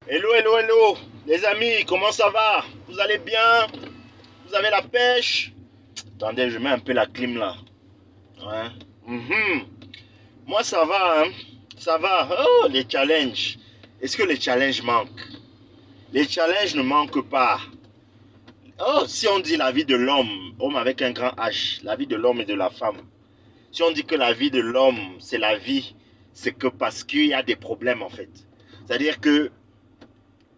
Hello, hello, hello, les amis, comment ça va? Vous allez bien? Vous avez la pêche? Attendez, je mets un peu la clim là. Ouais. Mhm. Moi, ça va, hein? Ça va. Oh, les challenges. Est-ce que les challenges manquent? Les challenges ne manquent pas. Oh, si on dit la vie de l'homme, homme avec un grand H, la vie de l'homme et de la femme. Si on dit que la vie de l'homme, c'est la vie, c'est que parce qu'il y a des problèmes en fait. C'est-à-dire que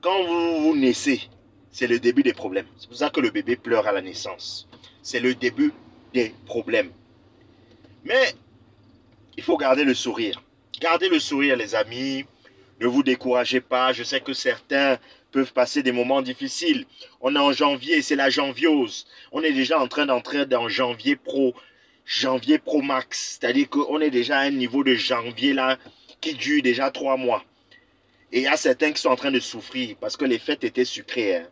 quand vous naissez, c'est le début des problèmes. C'est pour ça que le bébé pleure à la naissance. C'est le début des problèmes. Mais il faut garder le sourire. Gardez le sourire, les amis. Ne vous découragez pas. Je sais que certains peuvent passer des moments difficiles. On est en janvier, c'est la janviose. On est déjà en train d'entrer dans janvier pro max. C'est-à-dire qu'on est déjà à un niveau de janvier là qui dure déjà 3 mois. Et il y a certains qui sont en train de souffrir parce que les fêtes étaient sucrées. Hein.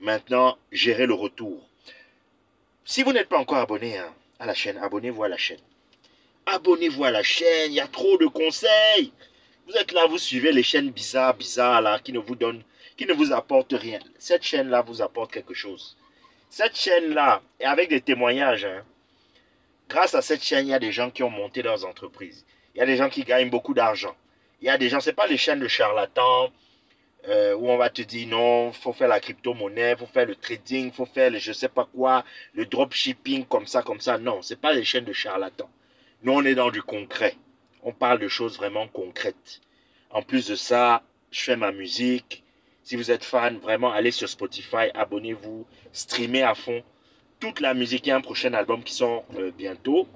Maintenant, gérez le retour. Si vous n'êtes pas encore abonné hein, à la chaîne, abonnez-vous à la chaîne. Abonnez-vous à la chaîne, il y a trop de conseils. Vous êtes là, vous suivez les chaînes bizarres là, qui ne vous donnent, qui ne vous apportent rien. Cette chaîne-là vous apporte quelque chose. Cette chaîne-là, et avec des témoignages, hein, grâce à cette chaîne, il y a des gens qui ont monté leurs entreprises. Il y a des gens qui gagnent beaucoup d'argent. Il y a des gens, ce n'est pas les chaînes de charlatans où on va te dire non, il faut faire la crypto-monnaie, il faut faire le trading, il faut faire le je ne sais pas quoi, le dropshipping comme ça, comme ça. Non, ce n'est pas les chaînes de charlatans. Nous, on est dans du concret. On parle de choses vraiment concrètes. En plus de ça, je fais ma musique. Si vous êtes fan, vraiment, allez sur Spotify, abonnez-vous, streamez à fond. Toute la musique, il y a un prochain album qui sort bientôt.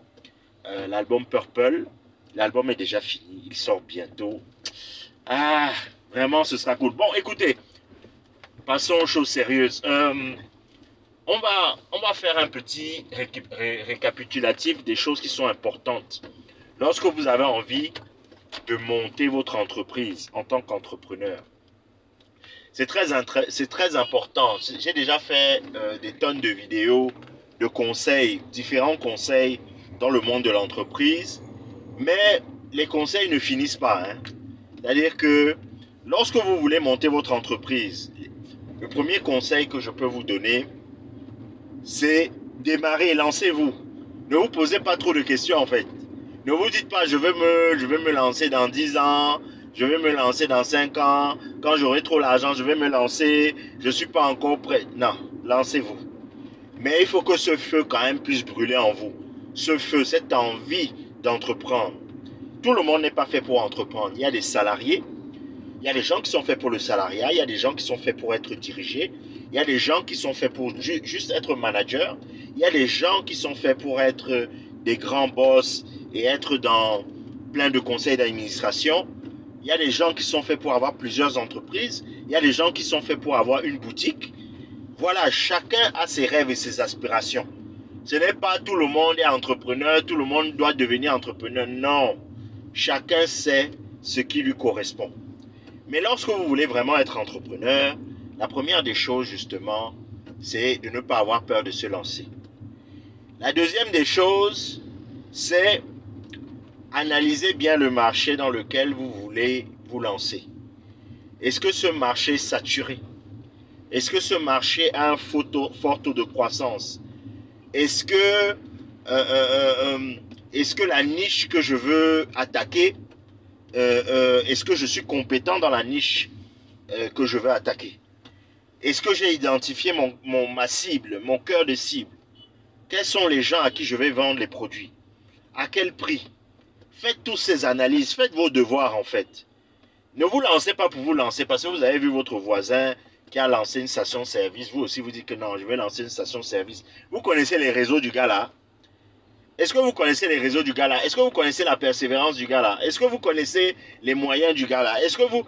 L'album Purple. L'album est déjà fini, il sort bientôt. Ah, vraiment, ce sera cool. Bon, écoutez, passons aux choses sérieuses. On va faire un petit récapitulatif des choses qui sont importantes. Lorsque vous avez envie de monter votre entreprise en tant qu'entrepreneur, c'est très important. J'ai déjà fait des tonnes de vidéos, de conseils, différents conseils dans le monde de l'entreprise. Mais les conseils ne finissent pas. Hein. C'est-à-dire que lorsque vous voulez monter votre entreprise, le premier conseil que je peux vous donner, c'est démarrer et lancez-vous. Ne vous posez pas trop de questions en fait. Ne vous dites pas je vais me lancer dans 10 ans, je vais me lancer dans 5 ans, quand j'aurai trop l'argent, je vais me lancer, je ne suis pas encore prêt. Non, lancez-vous. Mais il faut que ce feu quand même puisse brûler en vous. Ce feu, cette envie d'entreprendre. Tout le monde n'est pas fait pour entreprendre. Il y a des salariés, il y a des gens qui sont faits pour le salariat, il y a des gens qui sont faits pour être dirigés, il y a des gens qui sont faits pour juste être manager, il y a des gens qui sont faits pour être des grands boss et être dans plein de conseils d'administration. Il y a des gens qui sont faits pour avoir plusieurs entreprises, il y a des gens qui sont faits pour avoir une boutique. Voilà, chacun a ses rêves et ses aspirations. Ce n'est pas tout le monde est entrepreneur, tout le monde doit devenir entrepreneur. Non, chacun sait ce qui lui correspond. Mais lorsque vous voulez vraiment être entrepreneur, la première des choses justement, c'est de ne pas avoir peur de se lancer. La deuxième des choses, c'est analyser bien le marché dans lequel vous voulez vous lancer. Est-ce que ce marché est saturé? Est-ce que ce marché a un fort taux de croissance? Est-ce que la niche que je veux attaquer, est-ce que je suis compétent dans la niche que je veux attaquer? Est-ce que j'ai identifié ma cible, mon cœur de cible? Quels sont les gens à qui je vais vendre les produits? À quel prix? Faites toutes ces analyses, faites vos devoirs en fait. Ne vous lancez pas pour vous lancer parce que vous avez vu votre voisin qui a lancé une station-service. Vous aussi vous dites que non, je vais lancer une station-service. Vous connaissez les réseaux du gars là? Est-ce que vous connaissez les réseaux du gars là? Est-ce que vous connaissez la persévérance du gars là? Est-ce que vous connaissez les moyens du gars là? Est-ce que vous...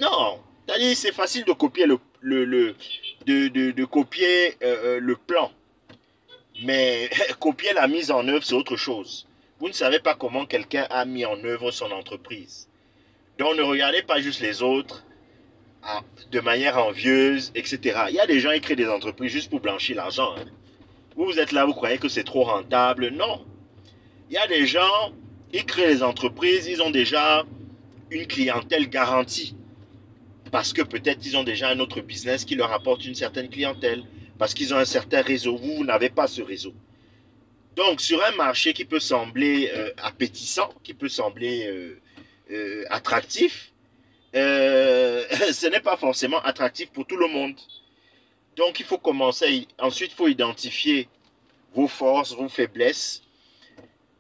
Non. C'est-à-dire c'est facile de copier de copier le plan. Mais copier la mise en œuvre, c'est autre chose. Vous ne savez pas comment quelqu'un a mis en œuvre son entreprise. Donc ne regardez pas juste les autres de manière envieuse, etc. Il y a des gens qui créent des entreprises juste pour blanchir l'argent. Hein. Vous êtes là, vous croyez que c'est trop rentable. Non. Il y a des gens, ils créent des entreprises, ils ont déjà une clientèle garantie. parce que peut-être ils ont déjà un autre business qui leur apporte une certaine clientèle, parce qu'ils ont un certain réseau. Vous, vous n'avez pas ce réseau. Donc, sur un marché qui peut sembler appétissant, qui peut sembler attractif, ce n'est pas forcément attractif pour tout le monde. Donc, il faut commencer. Ensuite, il faut identifier vos forces, vos faiblesses.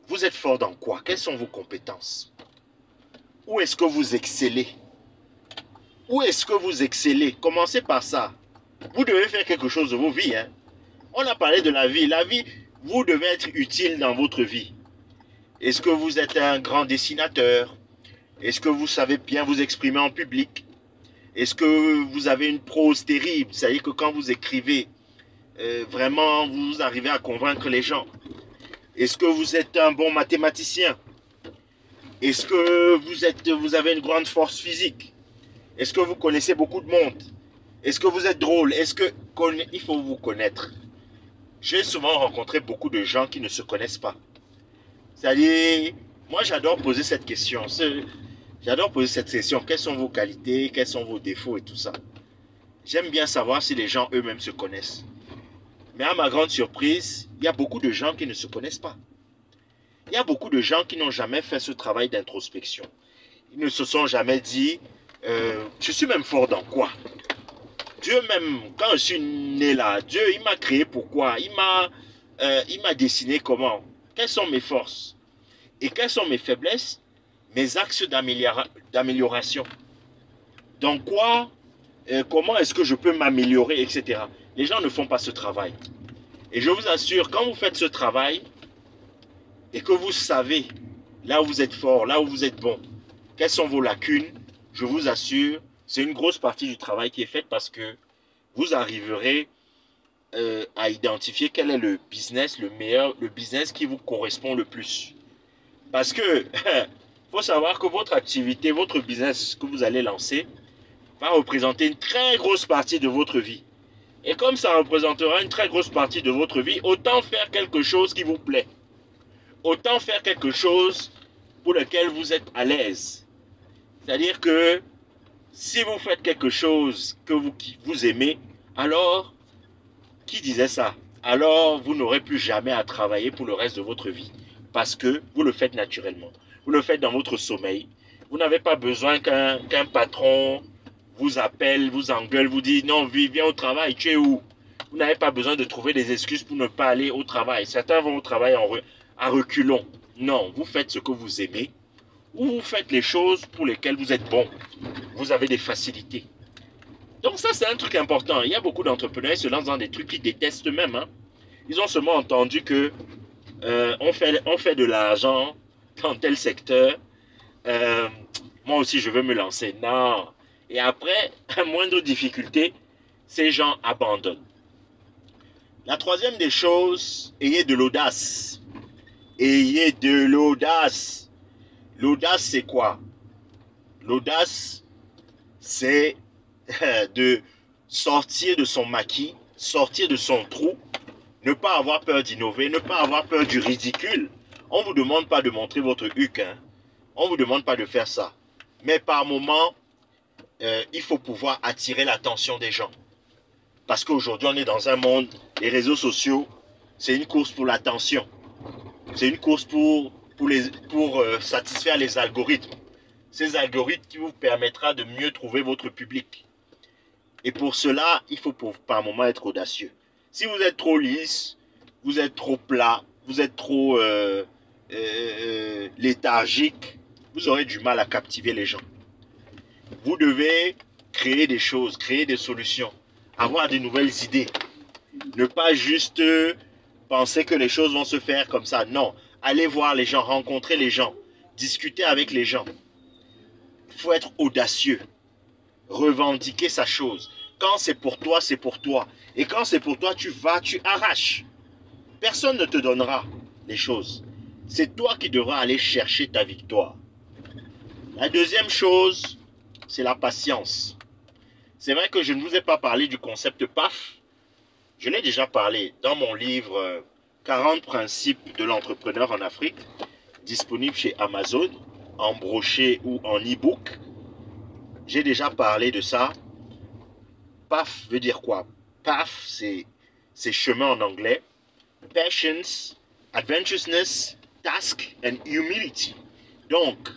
Vous êtes fort dans quoi? Quelles sont vos compétences? Où est-ce que vous excellez? Où est-ce que vous excellez? Commencez par ça. Vous devez faire quelque chose de vos vies. Hein? On a parlé de la vie. La vie, vous devez être utile dans votre vie. Est-ce que vous êtes un grand dessinateur? Est-ce que vous savez bien vous exprimer en public? Est-ce que vous avez une prose terrible? Ça veut dire que quand vous écrivez, vraiment, vous arrivez à convaincre les gens. Est-ce que vous êtes un bon mathématicien? Est-ce que vous avez une grande force physique? Est-ce que vous connaissez beaucoup de monde? Est-ce que vous êtes drôle? Il faut vous connaître. J'ai souvent rencontré beaucoup de gens qui ne se connaissent pas. C'est-à-dire, moi j'adore poser cette question. J'adore poser cette question. Quelles sont vos qualités? Quels sont vos défauts et tout ça? J'aime bien savoir si les gens eux-mêmes se connaissent. Mais à ma grande surprise, il y a beaucoup de gens qui ne se connaissent pas. Il y a beaucoup de gens qui n'ont jamais fait ce travail d'introspection. Ils ne se sont jamais dit, je suis même fort dans quoi? Dieu même, quand je suis né là, Dieu, il m'a créé pourquoi? Il m'a dessiné comment? Quelles sont mes forces? Et quelles sont mes faiblesses? Mes axes d'amélioration. Dans quoi, comment est-ce que je peux m'améliorer, etc. Les gens ne font pas ce travail. Et je vous assure, quand vous faites ce travail, et que vous savez là où vous êtes fort, là où vous êtes bon, quelles sont vos lacunes, je vous assure, c'est une grosse partie du travail qui est faite parce que vous arriverez à identifier quel est le business, le business qui vous correspond le plus. Parce que, faut savoir que votre activité, votre business que vous allez lancer, va représenter une très grosse partie de votre vie. Et comme ça représentera une très grosse partie de votre vie, autant faire quelque chose qui vous plaît. Autant faire quelque chose pour lequel vous êtes à l'aise. C'est-à-dire que si vous faites quelque chose que vous aimez, alors, qui disait ça? Alors, vous n'aurez plus jamais à travailler pour le reste de votre vie. Parce que vous le faites naturellement. Vous le faites dans votre sommeil. Vous n'avez pas besoin qu'un patron vous appelle, vous engueule, vous dit « Non, viens au travail, tu es où ?» Vous n'avez pas besoin de trouver des excuses pour ne pas aller au travail. Certains vont au travail à reculons. Non, vous faites ce que vous aimez ou vous faites les choses pour lesquelles vous êtes bon. Vous avez des facilités. Donc ça, c'est un truc important. Il y a beaucoup d'entrepreneurs qui se lancent dans des trucs qu'ils détestent même. Hein. Ils ont seulement entendu que on fait de l'argent dans tel secteur. Moi aussi, je veux me lancer. Non. Et après, à moindre difficulté, ces gens abandonnent. La troisième des choses, ayez de l'audace. Ayez de l'audace. L'audace, c'est quoi? L'audace, c'est de sortir de son maquis, sortir de son trou, ne pas avoir peur d'innover, ne pas avoir peur du ridicule. On ne vous demande pas de montrer votre huc, hein. On ne vous demande pas de faire ça. Mais par moment, il faut pouvoir attirer l'attention des gens. Parce qu'aujourd'hui, on est dans un monde, les réseaux sociaux, c'est une course pour l'attention. C'est une course pour satisfaire les algorithmes. Ces algorithmes qui vous permettra de mieux trouver votre public. Et pour cela, il faut par moment être audacieux. Si vous êtes trop lisse, vous êtes trop plat, vous êtes trop léthargique, vous aurez du mal à captiver les gens. Vous devez créer des choses, créer des solutions, avoir de nouvelles idées. Ne pas juste penser que les choses vont se faire comme ça. Non, allez voir les gens, rencontrer les gens, discuter avec les gens. Il faut être audacieux, revendiquer sa chose. Quand c'est pour toi, c'est pour toi. Et quand c'est pour toi, tu vas, tu arraches. Personne ne te donnera les choses. C'est toi qui devras aller chercher ta victoire. La deuxième chose, c'est la patience. C'est vrai que je ne vous ai pas parlé du concept PAF. Je l'ai déjà parlé dans mon livre 40 principes de l'entrepreneur en Afrique, disponible chez Amazon, en broché ou en e-book. J'ai déjà parlé de ça. PAF veut dire quoi? PAF, c'est chemin en anglais. Patience, adventurousness, task and humility. Donc,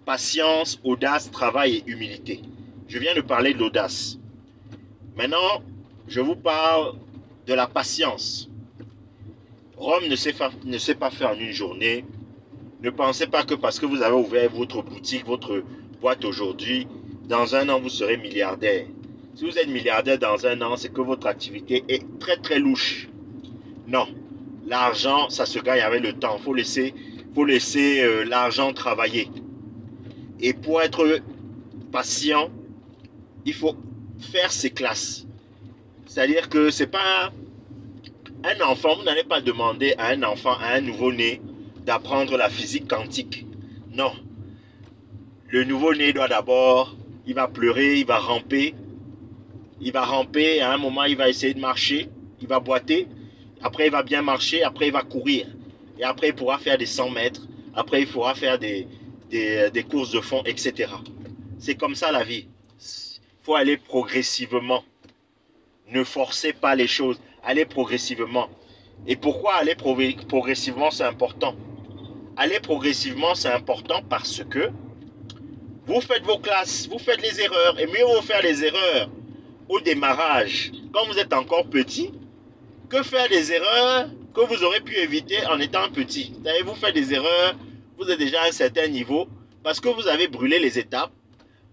patience, audace, travail et humilité. Je viens de parler de l'audace. Maintenant, je vous parle de la patience. Rome ne s'est pas fait en une journée. Ne pensez pas que parce que vous avez ouvert votre boutique, votre boîte aujourd'hui, dans un an, vous serez milliardaire. Si vous êtes milliardaire dans un an, c'est que votre activité est très très louche. Non. L'argent, ça se gagne avec le temps. Faut laisser l'argent travailler. Et pour être patient, il faut faire ses classes. C'est-à-dire que c'est pas un enfant, vous n'allez pas demander à un enfant, à un nouveau-né, d'apprendre la physique quantique. Non. Le nouveau-né doit d'abord, il va pleurer, il va ramper. Il va ramper, à un moment, il va essayer de marcher, il va boiter. Après, il va bien marcher, après, il va courir. Et après, il pourra faire des 100 mètres. Après, il pourra faire des courses de fond, etc. C'est comme ça la vie. Il faut aller progressivement. Ne forcez pas les choses. Allez progressivement. Et pourquoi aller progressivement, c'est important? Aller progressivement, c'est important parce que vous faites vos classes, vous faites les erreurs. Et mieux vaut faire les erreurs au démarrage, quand vous êtes encore petit, que faire des erreurs que vous aurez pu éviter en étant petit. Vous faites des erreurs, vous êtes déjà à un certain niveau, parce que vous avez brûlé les étapes,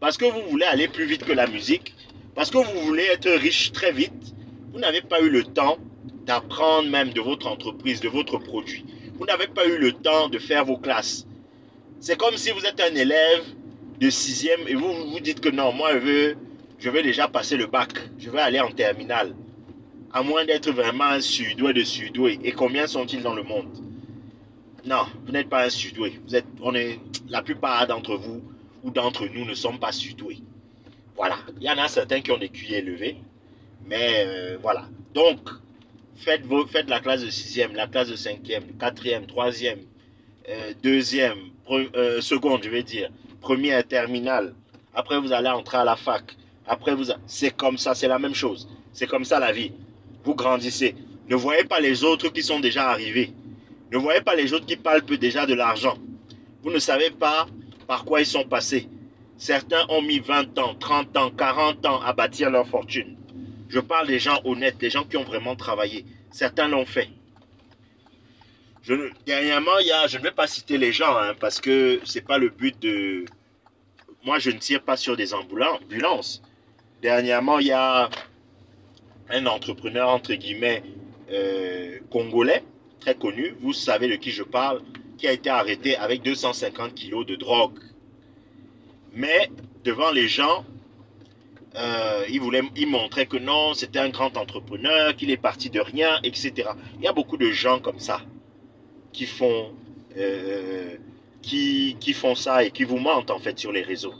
parce que vous voulez aller plus vite que la musique, parce que vous voulez être riche très vite. Vous n'avez pas eu le temps d'apprendre même de votre entreprise, de votre produit. Vous n'avez pas eu le temps de faire vos classes. C'est comme si vous êtes un élève de 6e et vous vous dites que non, moi je veux déjà passer le bac, je veux aller en terminale. À moins d'être vraiment un surdoué de surdoué. Et combien sont-ils dans le monde? Non, vous n'êtes pas un surdoué. La plupart d'entre vous ou d'entre nous ne sommes pas surdoués. Voilà. Il y en a certains qui ont des QI élevés. Mais voilà. Donc, faites la classe de 6e, la classe de 5e, 4e, 3e, 2e, seconde, je vais dire. Première, terminale. Après, vous allez entrer à la fac. Après, c'est comme ça, c'est la même chose. C'est comme ça la vie. Vous grandissez. Ne voyez pas les autres qui sont déjà arrivés. Ne voyez pas les autres qui palpent déjà de l'argent. Vous ne savez pas par quoi ils sont passés. Certains ont mis 20 ans, 30 ans, 40 ans à bâtir leur fortune. Je parle des gens honnêtes, des gens qui ont vraiment travaillé. Certains l'ont fait. Dernièrement, je ne vais pas citer les gens, parce que ce n'est pas le but de... Moi, je ne tire pas sur des ambulances. Dernièrement, il y a un entrepreneur, entre guillemets, congolais, très connu, vous savez de qui je parle, qui a été arrêté avec 250 kilos de drogue. Mais, devant les gens, il montrait que non, c'était un grand entrepreneur, qu'il est parti de rien, etc. Il y a beaucoup de gens comme ça, qui font ça et qui vous mentent, en fait, sur les réseaux.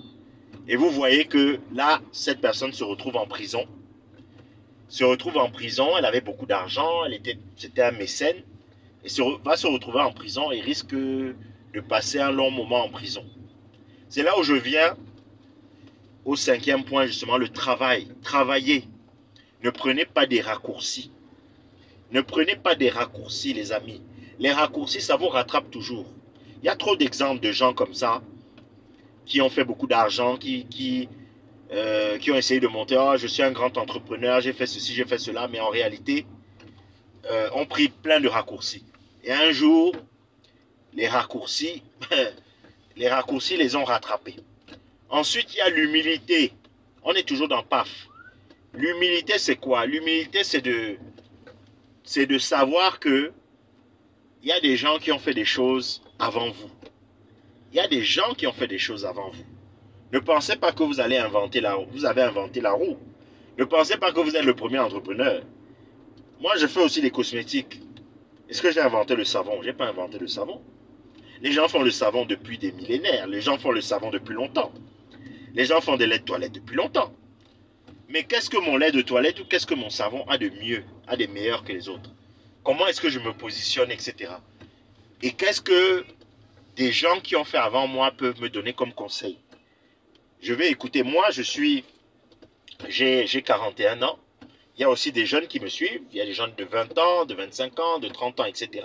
Et vous voyez que là, cette personne se retrouve en prison. Elle avait beaucoup d'argent, c'était un mécène, et va se retrouver en prison et risque de passer un long moment en prison. C'est là où je viens au 5e point, justement, le travail. Travaillez. Ne prenez pas des raccourcis. Ne prenez pas des raccourcis, les amis. Les raccourcis, ça vous rattrape toujours. Il y a trop d'exemples de gens comme ça, qui ont fait beaucoup d'argent, qui ont essayé de monter, oh, je suis un grand entrepreneur, j'ai fait ceci, j'ai fait cela, mais en réalité, ont pris plein de raccourcis. Et un jour, les raccourcis les ont rattrapés. Ensuite, il y a l'humilité. On est toujours dans PAF. L'humilité, c'est quoi? L'humilité, c'est de savoir que il y a des gens qui ont fait des choses avant vous. Il y a des gens qui ont fait des choses avant vous. Ne pensez pas que vous allez inventer la roue. Vous avez inventé la roue. Ne pensez pas que vous êtes le premier entrepreneur. Moi, je fais aussi des cosmétiques. Est-ce que j'ai inventé le savon? Je n'ai pas inventé le savon. Les gens font le savon depuis des millénaires. Les gens font le savon depuis longtemps. Les gens font des laits de toilette depuis longtemps. Mais qu'est-ce que mon lait de toilette ou qu'est-ce que mon savon a de mieux, a de meilleur que les autres? Comment est-ce que je me positionne, etc. Et qu'est-ce que des gens qui ont fait avant moi peuvent me donner comme conseil? je vais écouter. Moi, j'ai 41 ans. Il y a aussi des jeunes qui me suivent. Il y a des jeunes de 20 ans, de 25 ans, de 30 ans, etc.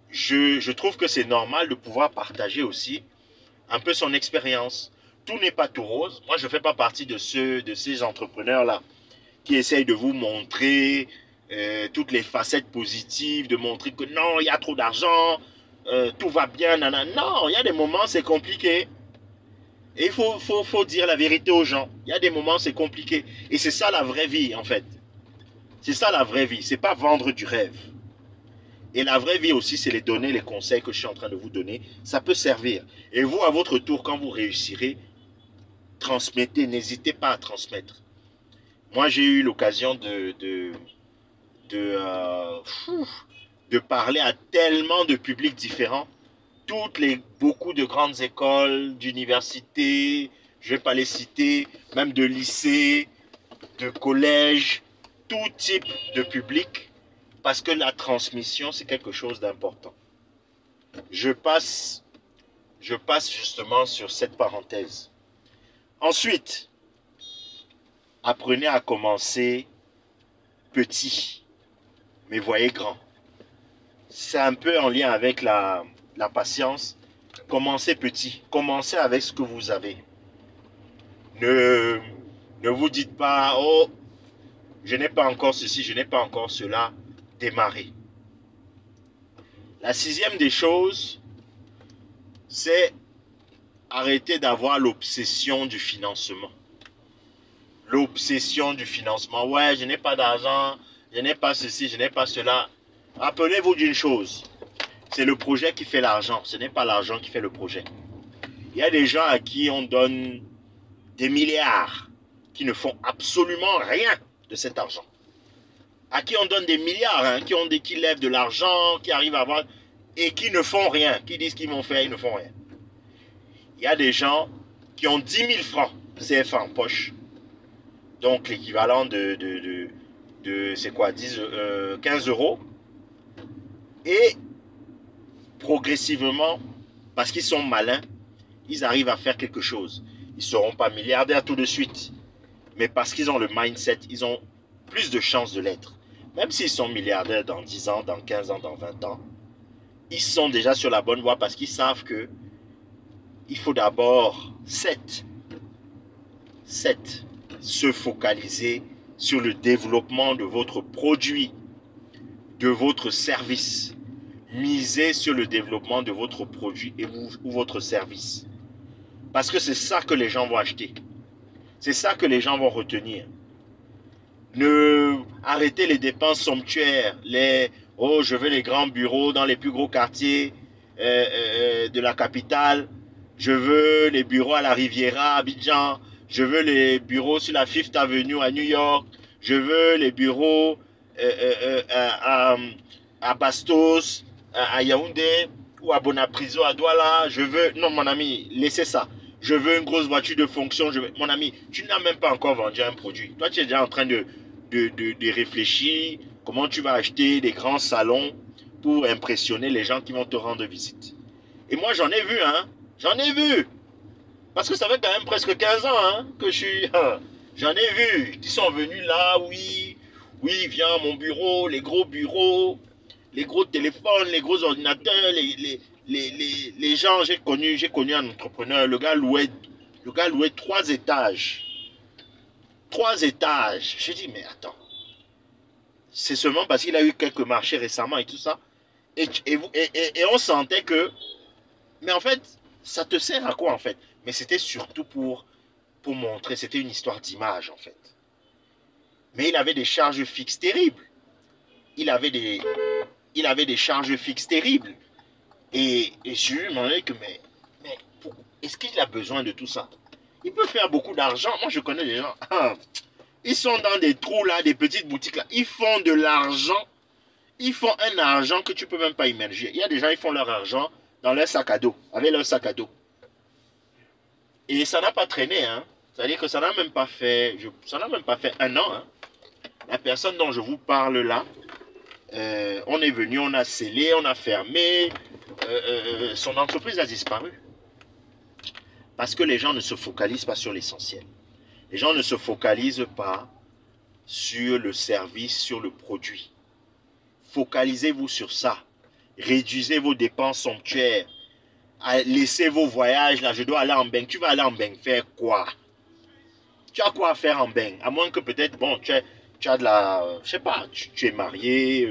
Je trouve que c'est normal de pouvoir partager aussi un peu son expérience. Tout n'est pas tout rose. Moi, je ne fais pas partie de ces entrepreneurs-là qui essayent de vous montrer toutes les facettes positives, de montrer que non, il y a trop d'argent, tout va bien, nanana. Non, il y a des moments, c'est compliqué. Et il faut dire la vérité aux gens. Il y a des moments, c'est compliqué. Et c'est ça la vraie vie, en fait. C'est ça la vraie vie. C'est pas vendre du rêve. Et la vraie vie aussi, c'est les donner, les conseils que je suis en train de vous donner. Ça peut servir. Et vous, à votre tour, quand vous réussirez, transmettez. N'hésitez pas à transmettre. Moi, j'ai eu l'occasion de parler à tellement de publics différents. Beaucoup de grandes écoles, d'universités, je ne vais pas les citer, même de lycées, de collèges, tout type de public, parce que la transmission, c'est quelque chose d'important. Je passe justement sur cette parenthèse. Ensuite, apprenez à commencer petit, mais voyez grand. C'est un peu en lien avec la patience. Commencez petit. Commencez avec ce que vous avez. Ne vous dites pas, oh, je n'ai pas encore ceci, je n'ai pas encore cela. Démarrez. La sixième des choses, c'est arrêter d'avoir l'obsession du financement. L'obsession du financement. Ouais, je n'ai pas d'argent, je n'ai pas ceci, je n'ai pas cela. Rappelez-vous d'une chose. C'est le projet qui fait l'argent. Ce n'est pas l'argent qui fait le projet. Il y a des gens à qui on donne des milliards qui ne font absolument rien de cet argent. À qui on donne des milliards, hein, qui lèvent de l'argent, qui arrivent à avoir et qui ne font rien, qui disent qu'ils vont faire, ils ne font rien. Il y a des gens qui ont 10 000 francs CFA en poche, donc l'équivalent de c'est quoi, 15 euros, et progressivement, parce qu'ils sont malins, ils arrivent à faire quelque chose. Ils ne seront pas milliardaires tout de suite, mais parce qu'ils ont le mindset, ils ont plus de chances de l'être. Même s'ils sont milliardaires dans 10 ans, dans 15 ans, dans 20 ans, ils sont déjà sur la bonne voie parce qu'ils savent que il faut d'abord se focaliser sur le développement de votre produit, de votre service. Misez sur le développement de votre produit ou votre service. Parce que c'est ça que les gens vont acheter. C'est ça que les gens vont retenir. Arrêtez les dépenses somptuaires. Oh, je veux les grands bureaux dans les plus gros quartiers de la capitale. Je veux les bureaux à la Riviera, à Abidjan. Je veux les bureaux sur la Fifth Avenue à New York. Je veux les bureaux à Bastos, à Yaoundé ou à Bonapriso, à Douala. Je veux... Non, mon ami, laissez ça. Je veux une grosse voiture de fonction. Mon ami, tu n'as même pas encore vendu un produit. Toi, tu es déjà en train de réfléchir comment tu vas acheter des grands salons pour impressionner les gens qui vont te rendre visite. Et moi, j'en ai vu, hein. J'en ai vu. Parce que ça fait quand même presque 15 ans hein, que je suis... J'en ai vu. Ils sont venus là, oui, viens à mon bureau, les gros bureaux, les gros téléphones, les gros ordinateurs, les gens, j'ai connu un entrepreneur, le gars louait 3 étages. 3 étages. J'ai dit, mais attends. C'est seulement parce qu'il a eu quelques marchés récemment et tout ça. Et on sentait que... Mais en fait, ça te sert à quoi en fait? Mais c'était surtout pour montrer, c'était une histoire d'image en fait. Mais il avait des charges fixes terribles. Il avait des charges fixes terribles. Et je lui ai demandé que, mais est-ce qu'il a besoin de tout ça? Il peut faire beaucoup d'argent. Moi, je connais des gens. Ils sont dans des trous là, des petites boutiques là. Ils font de l'argent. Ils font un argent que tu ne peux même pas imaginer. Il y a des gens, ils font leur argent dans leur sac à dos, avec leur sac à dos. Et ça n'a pas traîné, hein. C'est-à-dire que ça n'a même pas fait, un an, hein. La personne dont je vous parle là, on est venu, on a scellé, on a fermé, son entreprise a disparu. Parce que les gens ne se focalisent pas sur l'essentiel. Les gens ne se focalisent pas sur le service, sur le produit. Focalisez-vous sur ça. Réduisez vos dépenses somptuaires. Laissez vos voyages là. Je dois aller en Beng. Tu vas aller en Beng faire quoi? Tu as quoi à faire en Beng? À moins que peut-être, bon, tu as de la... je sais pas, tu es marié,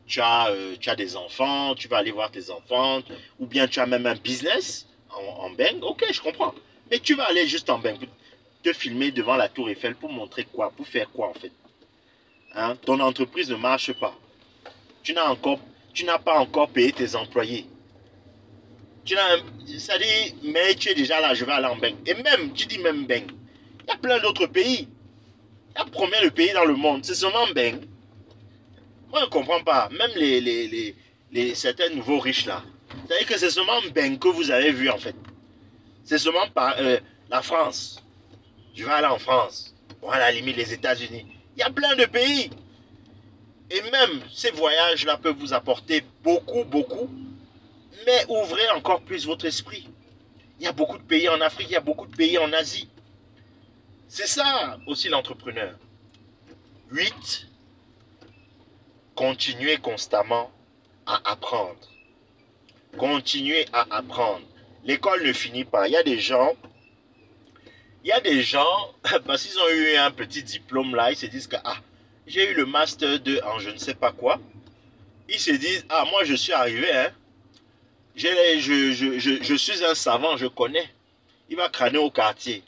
tu as des enfants, tu vas aller voir tes enfants, ou bien tu as même un business en Beng. Ok, je comprends. Mais tu vas aller juste en Beng pour te filmer devant la Tour Eiffel pour montrer quoi? Pour faire quoi en fait? Hein? Ton entreprise ne marche pas. Tu n'as pas encore payé tes employés. C'est-à-dire, mais tu es déjà là, je vais aller en Beng. Et même, tu dis même Beng. Il y a plein d'autres pays. Il y a combien de pays dans le monde? C'est seulement Beng. Moi, je ne comprends pas. Même certains nouveaux riches là. C'est-à-dire que c'est seulement Beng que vous avez vu en fait. C'est seulement par la France. Je vais aller en France. Bon, à la limite, les États-Unis. Il y a plein de pays. Et même ces voyages-là peuvent vous apporter beaucoup, beaucoup. Mais ouvrez encore plus votre esprit. Il y a beaucoup de pays en Afrique, il y a beaucoup de pays en Asie. C'est ça aussi l'entrepreneur. 8. Continuez constamment à apprendre. Continuez à apprendre. L'école ne finit pas. Il y a des gens, parce qu'ils ont eu un petit diplôme là, ils se disent que j'ai eu le master 2 en je ne sais pas quoi. Ils se disent, moi je suis arrivé, hein. Je suis un savant, je connais. Il va crâner au quartier.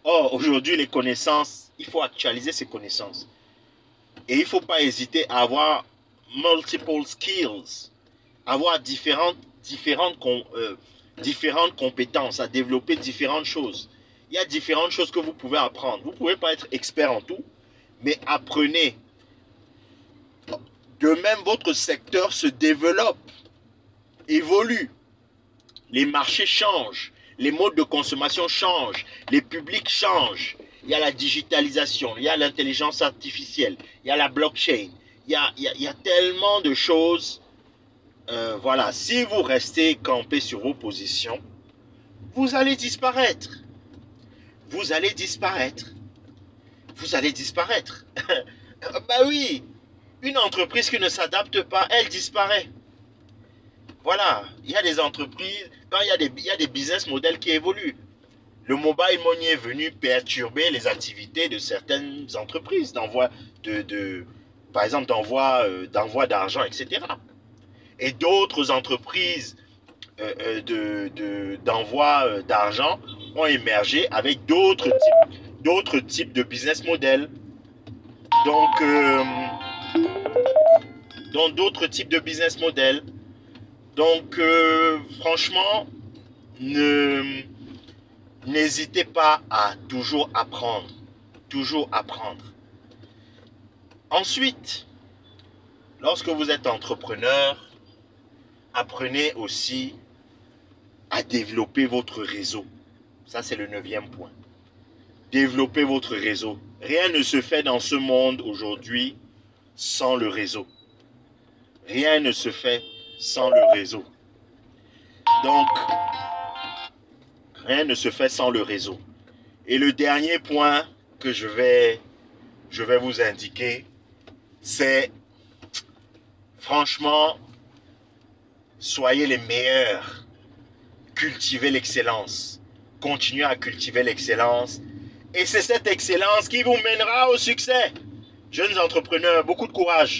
Or, aujourd'hui, les connaissances, il faut actualiser ces connaissances. Et il ne faut pas hésiter à avoir multiple skills, avoir différentes compétences, à développer différentes choses. Il y a différentes choses que vous pouvez apprendre. Vous ne pouvez pas être expert en tout, mais apprenez. De même, votre secteur se développe, évolue. Les marchés changent, les modes de consommation changent, les publics changent. Il y a la digitalisation, il y a l'intelligence artificielle, il y a la blockchain. Il y a tellement de choses. Voilà, si vous restez campé sur vos positions, vous allez disparaître. Vous allez disparaître. Vous allez disparaître. Bah oui, une entreprise qui ne s'adapte pas, elle disparaît. Voilà, il y a des entreprises, quand il y a des business models qui évoluent. Le mobile money est venu perturber les activités de certaines entreprises, par exemple d'envoi d'argent, etc. Et d'autres entreprises d'envoi d'argent ont émergé avec d'autres types de business models. Donc, d'autres types de business models. Donc, franchement, n'hésitez pas à toujours apprendre. Toujours apprendre. Ensuite, lorsque vous êtes entrepreneur, apprenez aussi à développer votre réseau. Ça, c'est le 9e point. Développez votre réseau. Rien ne se fait dans ce monde aujourd'hui sans le réseau. Rien ne se fait sans le réseau. Donc, rien ne se fait sans le réseau. Et le dernier point que je vais vous indiquer, c'est franchement, soyez les meilleurs. Cultivez l'excellence. Continuez à cultiver l'excellence. Et c'est cette excellence qui vous mènera au succès. Jeunes entrepreneurs, beaucoup de courage.